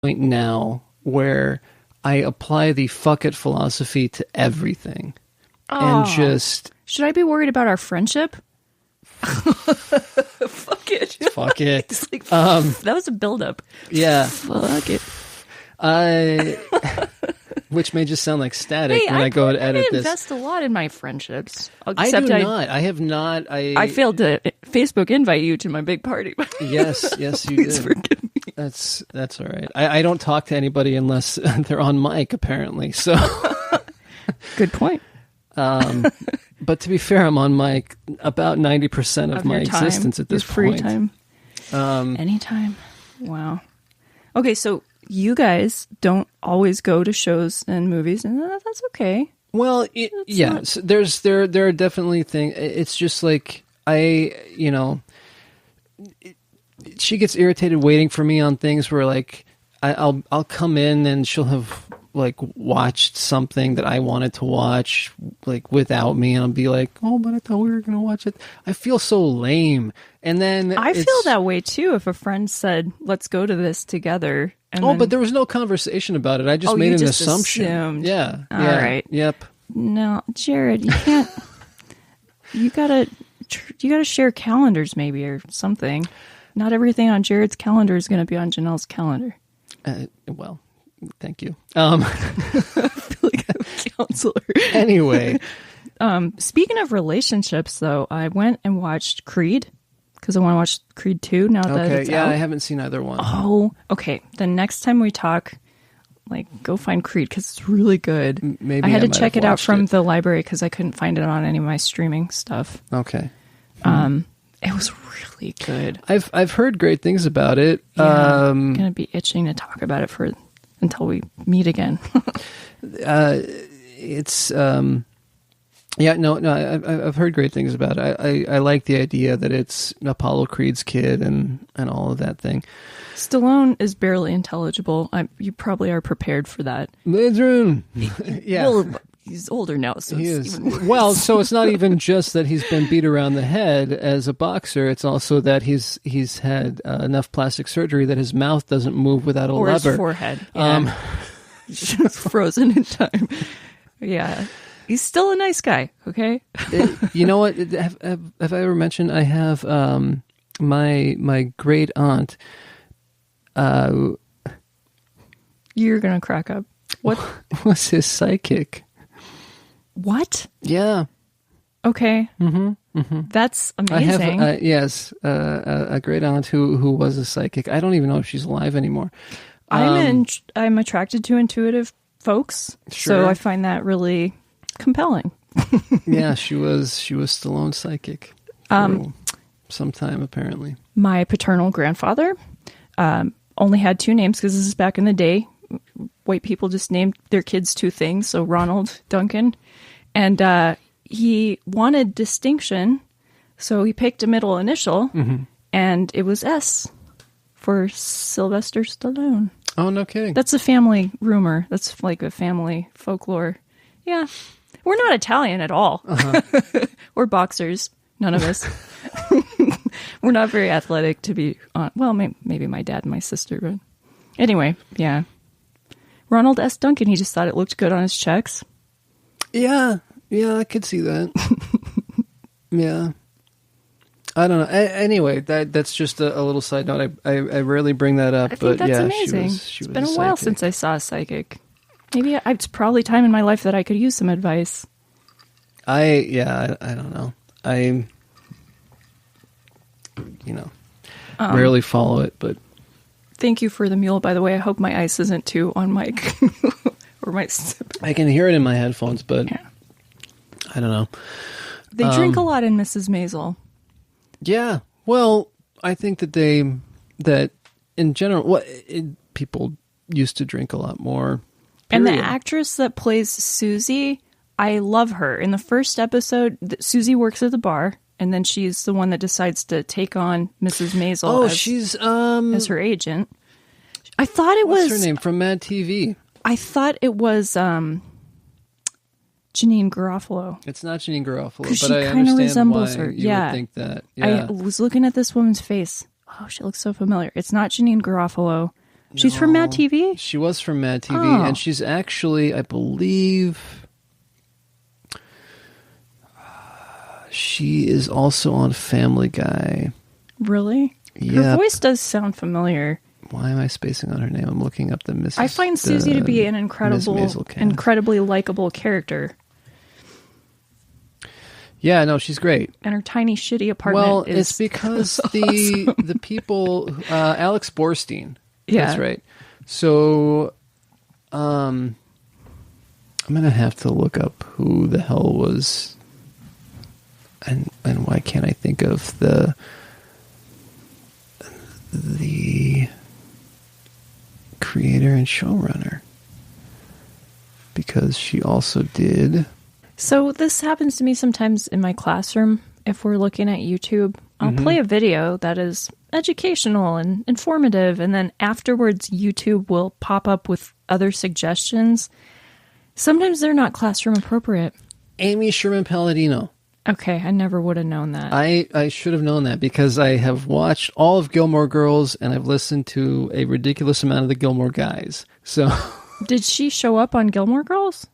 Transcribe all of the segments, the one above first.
point now where I apply the fuck it philosophy to everything. And just... Should I be worried about our friendship? Fuck it. Fuck it. Like, that was a buildup. Yeah. Fuck it. Which may just sound like static when I go to edit I this. invest a lot in my friendsps. I do not. I have not. I failed to Facebook invite you to my big party. Yes, you Please did. forgive me. That's all right. I don't talk to anybody unless they're on mic, apparently. So, good point. But to be fair, I'm on mic about 90% of my existence at this free point. Time. Anytime. Wow. Okay, so you guys don't always go to shows and movies, and that's okay. Well, so there are definitely things. It's just like she gets irritated waiting for me on things where like I'll come in and she'll have like watched something that I wanted to watch like without me, and I'll be like, oh, but I thought we were gonna watch it. I feel so lame, and then I feel that way too. If a friend said, "Let's go to this together," but there was no conversation about it. I just made an assumption. Assumed. Yeah. All right. Yep. No, Jared, you can't. you gotta share calendars maybe or something. Not everything on Jared's calendar is going to be on Janelle's calendar. Well, thank you. I feel like I'm a counselor. Anyway. Speaking of relationships, though, I went and watched Creed because I want to watch Creed 2 now that it's out. I haven't seen either one. Oh, okay. The next time we talk, like, go find Creed because it's really good. Maybe I had to check it out from the library because I couldn't find it on any of my streaming stuff. Okay. It was really good. I've heard great things about it. Yeah, I'm gonna be itching to talk about it until we meet again. It's I've heard great things about it. I like the idea that it's Apollo Creed's kid and all of that thing. Stallone is barely intelligible. You probably are prepared for that. Yeah. Well, he's older now, so he it's is. even worse. Well, so it's not even just that he's been beat around the head as a boxer. It's also that he's had enough plastic surgery that his mouth doesn't move without a or lever. His forehead. Yeah. Just frozen in time. Yeah. He's still a nice guy, okay? You know what? Have I ever mentioned I have my great aunt. You're going to crack up. What was his psychic? What? Yeah. Okay. That's amazing. I have, a great aunt who was a psychic. I don't even know if she's alive anymore. I'm attracted to intuitive folks, sure. So I find that really compelling. Yeah, she was Stallone's psychic for some time, apparently. My paternal grandfather only had two names because this is back in the day. White people just named their kids two things, so Ronald, Duncan. And he wanted distinction, so he picked a middle initial, and it was S for Sylvester Stallone. Oh, no kidding. That's a family rumor. That's like a family folklore. Yeah. We're not Italian at all. We're boxers. None of us. We're not very athletic to be on. Well, maybe my dad and my sister, but anyway, yeah. Ronald S. Duncan, he just thought it looked good on his checks. Yeah, I could see that. Yeah. I don't know. Anyway, that's just a little side note. I rarely bring that up, I think that's amazing. It's been a while since I saw a psychic. Maybe it's probably time in my life that I could use some advice. I don't know. Rarely follow it, but thank you for the mule, by the way. I hope my ice isn't too on mic or my sip. I can hear it in my headphones, but yeah. I don't know. They drink a lot in Mrs. Maisel. Yeah. Well, I think that in general, people used to drink a lot more. Period. And the actress that plays Susie, I love her. In the first episode, Susie works at the bar, and then she's the one that decides to take on Mrs. Maisel she's as her agent. I thought it was... What's her name? From Mad TV. I thought it was Janine Garofalo. It's not Janine Garofalo, but she I kind of understand resembles why her. you would think that. Yeah. I was looking at this woman's face. Oh, she looks so familiar. It's not Janine Garofalo. She's from Mad TV? She was from Mad TV, and she's actually, I believe, she is also on Family Guy. Really? Yeah. Her voice does sound familiar. Why am I spacing on her name? I'm looking up the Mrs. I find Susie to be an incredibly likable character. Yeah, no, she's great. And her tiny, shitty apartment is it's because awesome. the people, Alex Borstein. Yeah. That's right. So, I'm going to have to look up who the hell was, and why can't I think of the creator and showrunner? Because she also did... So this happens to me sometimes in my classroom. If we're looking at YouTube, I'll play a video that is educational and informative, and then afterwards YouTube will pop up with other suggestions. Sometimes they're not classroom appropriate. Amy Sherman Palladino. Okay, I never would have known that. I should have known that because I have watched all of Gilmore Girls and I've listened to a ridiculous amount of the Gilmore Guys. So, did she show up on Gilmore Girls?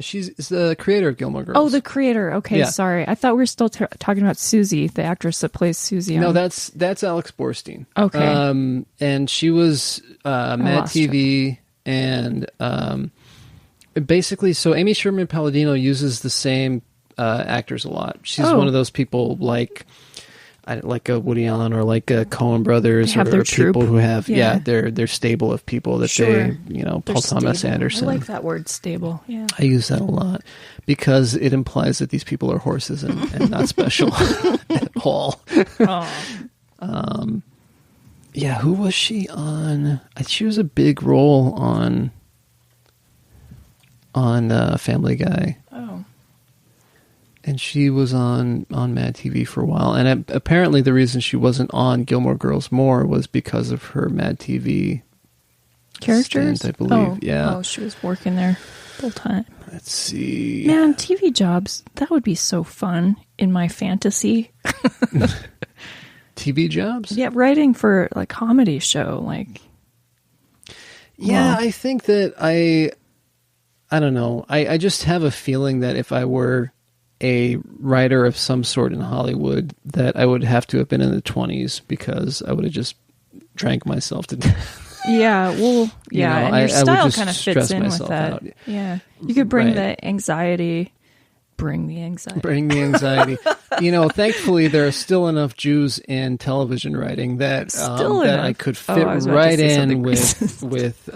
She's the creator of Gilmore Girls. Oh, the creator. Okay, yeah. Sorry. I thought we were still talking about Susie, the actress that plays Susie. No, that's Alex Borstein. Okay. And she was Mad TV, and basically, so Amy Sherman Palladino uses the same actors a lot. She's one of those people like a Woody Allen or like a Coen Brothers, or people troupe. Who have their stable of people that they Paul Thomas Anderson. I like that word, stable. Yeah, I use that a lot because it implies that these people are horses and not special at all. Yeah, who was she on? She was a big role on Family Guy. Oh. And she was on Mad TV for a while. And apparently the reason she wasn't on Gilmore Girls more was because of her Mad TV characters, stint, I believe. Yeah. Oh, she was working there full time. Let's see. Man, TV jobs, that would be so fun in my fantasy. TV jobs? Yeah, writing for like comedy show. Yeah, I think that I don't know. I just have a feeling that if I were a writer of some sort in Hollywood, that I would have to have been in the 20s because I would have just drank myself to death. Yeah, well, yeah, and your style kind of fits in with that. Out. Yeah, you could bring the anxiety. Bring the anxiety. Thankfully, there are still enough Jews in television writing that I could fit right in with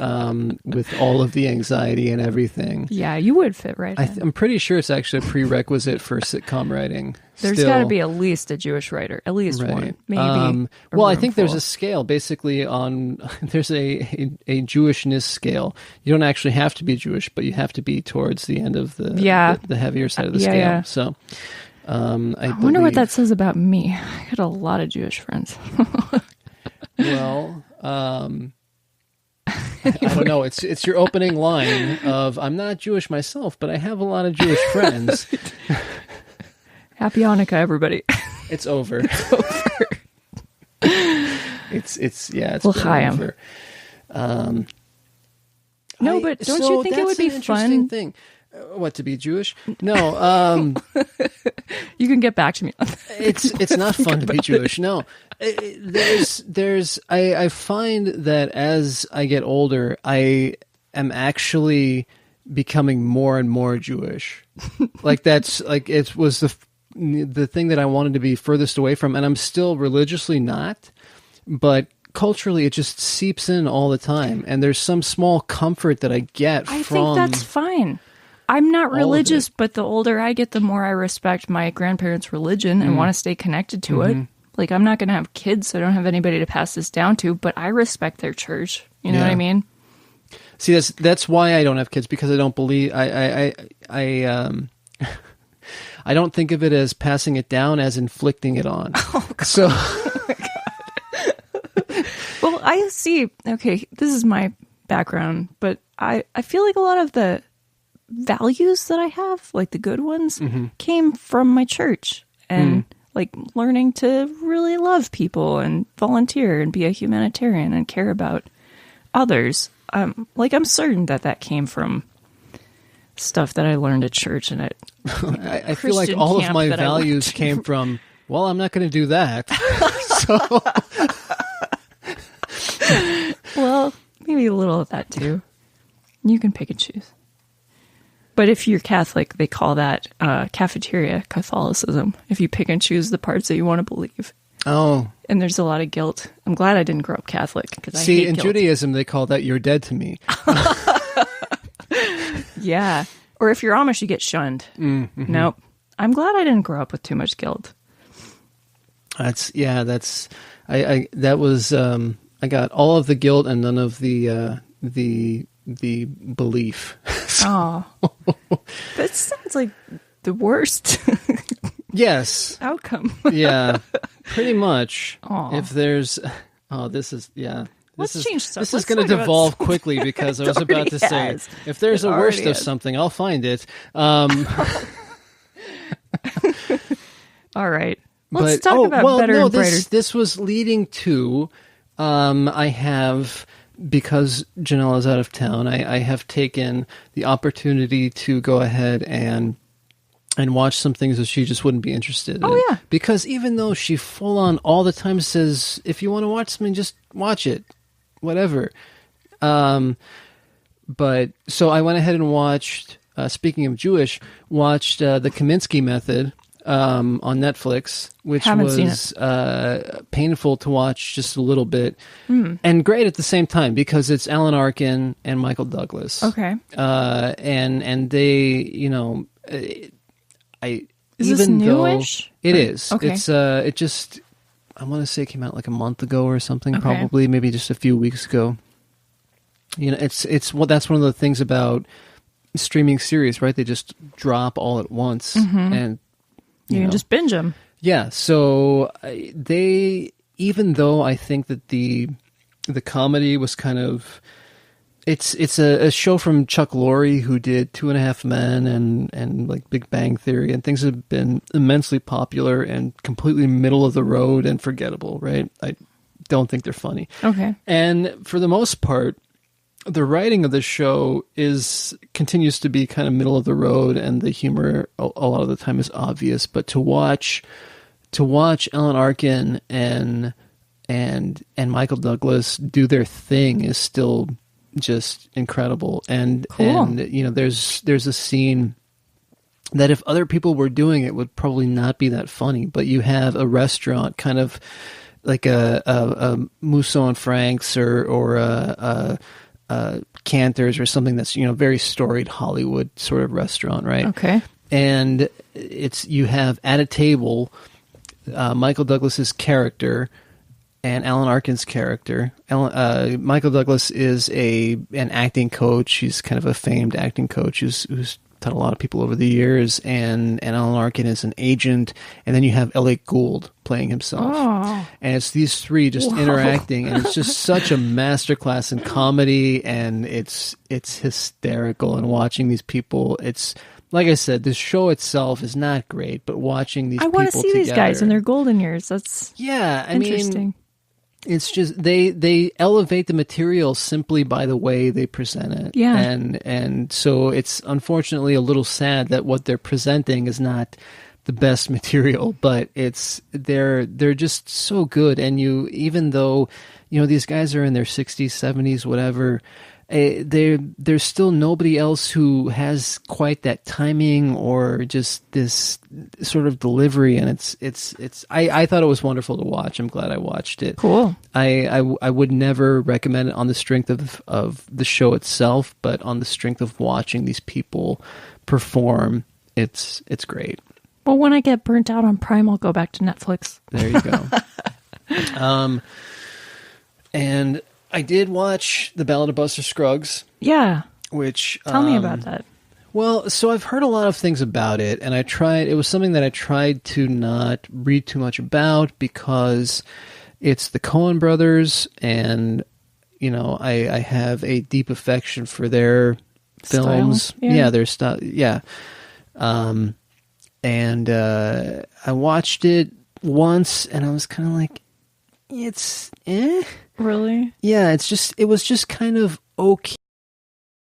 all of the anxiety and everything. Yeah, you would fit right in. I'm pretty sure it's actually a prerequisite for sitcom writing. There's got to be at least a Jewish writer, at least one, maybe. Well, I think there's a scale. Basically, there's a Jewishness scale. You don't actually have to be Jewish, but you have to be towards the end of the heavier side of the scale. Yeah. So, I wonder what that says about me. I got a lot of Jewish friends. Well, I don't know. It's your opening line of "I'm not Jewish myself, but I have a lot of Jewish friends." Happy Hanukkah, everybody. It's over. It's over. It's over. No, but don't you think it would be fun? Thing. What, to be Jewish? No. You can get back to me on that. It's not fun to be Jewish. No. I find that as I get older, I am actually becoming more and more Jewish. It was the thing that I wanted to be furthest away from, and I'm still religiously not, but culturally it just seeps in all the time, and there's some small comfort that I get from... I think that's fine. I'm not religious, but the older I get, the more I respect my grandparents' religion and want to stay connected to it. Like, I'm not going to have kids, so I don't have anybody to pass this down to, but I respect their church. You know what I mean? See, that's why I don't have kids, because I don't believe... I don't think of it as passing it down, as inflicting it on. Oh, God. So... Oh, my God. Well, I see... Okay, this is my background, but I feel like a lot of the values that I have, like the good ones, came from my church. And like learning to really love people and volunteer and be a humanitarian and care about others. I'm certain that came from stuff that I learned at church and at I feel like all of my values came from, well, I'm not going to do that. So, well, maybe a little of that too. You can pick and choose. But if you're Catholic, they call that cafeteria Catholicism, if you pick and choose the parts that you want to believe. Oh. And there's a lot of guilt. I'm glad I didn't grow up Catholic. See, in Judaism, they call that you're dead to me. Yeah. Or if you're Amish, you get shunned. Mm-hmm. Nope. I'm glad I didn't grow up with too much guilt. I got all of the guilt and none of the belief. Oh, that sounds like the worst. Yes. Outcome. Yeah, pretty much. Aw. If there's, this is Change stuff. This is going to devolve quickly because I was about to say, if there's a worst of something, I'll find it. All right. Let's talk about better and brighter. This was leading to, I have, because Janelle out of town, I have taken the opportunity to go ahead and watch some things that she just wouldn't be interested in. Oh, yeah. Because even though she full on all the time says, if you want to watch something, just watch it. Whatever. But so I went ahead and watched, speaking of Jewish, watched the Kaminsky Method on Netflix, which was painful to watch just a little bit, and great at the same time because it's Alan Arkin and Michael Douglas. Okay. And they, Is this newish? It is. Okay. It's I want to say it came out like a month ago or something, okay. Probably maybe just a few weeks ago. It's that's one of the things about streaming series, right? They just drop all at once, and you can just binge them. Yeah. So even though I think that the comedy was kind of, it's a show from Chuck Lorre, who did 2.5 Men and like Big Bang Theory, and things have been immensely popular and completely middle of the road and forgettable, right? I don't think they're funny. Okay. And for the most part, the writing of the show continues to be kind of middle of the road, and the humor a lot of the time is obvious. But to watch Alan Arkin and Michael Douglas do their thing is still just incredible. And cool. And there's a scene that if other people were doing it would probably not be that funny. But you have a restaurant, kind of like a Musso and Frank's or a Cantor's or something that's very storied Hollywood sort of restaurant, right? Okay. And you have at a table Michael Douglas's character and Alan Arkin's character. Michael Douglas is an acting coach. He's kind of a famed acting coach who's taught a lot of people over the years, and Alan Arkin is an agent, and then you have Elliot Gould playing himself. Oh. And it's these three just interacting, and it's just such a masterclass in comedy, and it's hysterical. And watching these people, it's like I said, the show itself is not great, but watching these people together. I want to see these guys in their golden years. That's interesting. It's just they elevate the material simply by the way they present it. Yeah. And so it's unfortunately a little sad that what they're presenting is not the best material, but they're just so good. And even though these guys are in their 60s, 70s, whatever, there's still nobody else who has quite that timing or just this sort of delivery, and I thought it was wonderful to watch. I'm glad I watched it. Cool. I would never recommend it on the strength of the show itself, but on the strength of watching these people perform, it's great. Well, when I get burnt out on Prime, I'll go back to Netflix. There you go. And I did watch The Ballad of Buster Scruggs. Yeah. Which tell me about that. Well, so I've heard a lot of things about it, and it was something that I tried to not read too much about because it's the Coen brothers, and I have a deep affection for their films. Yeah, their style. Yeah. And I watched it once, and I was kind of like, it's Really? Yeah, it was just kind of okay.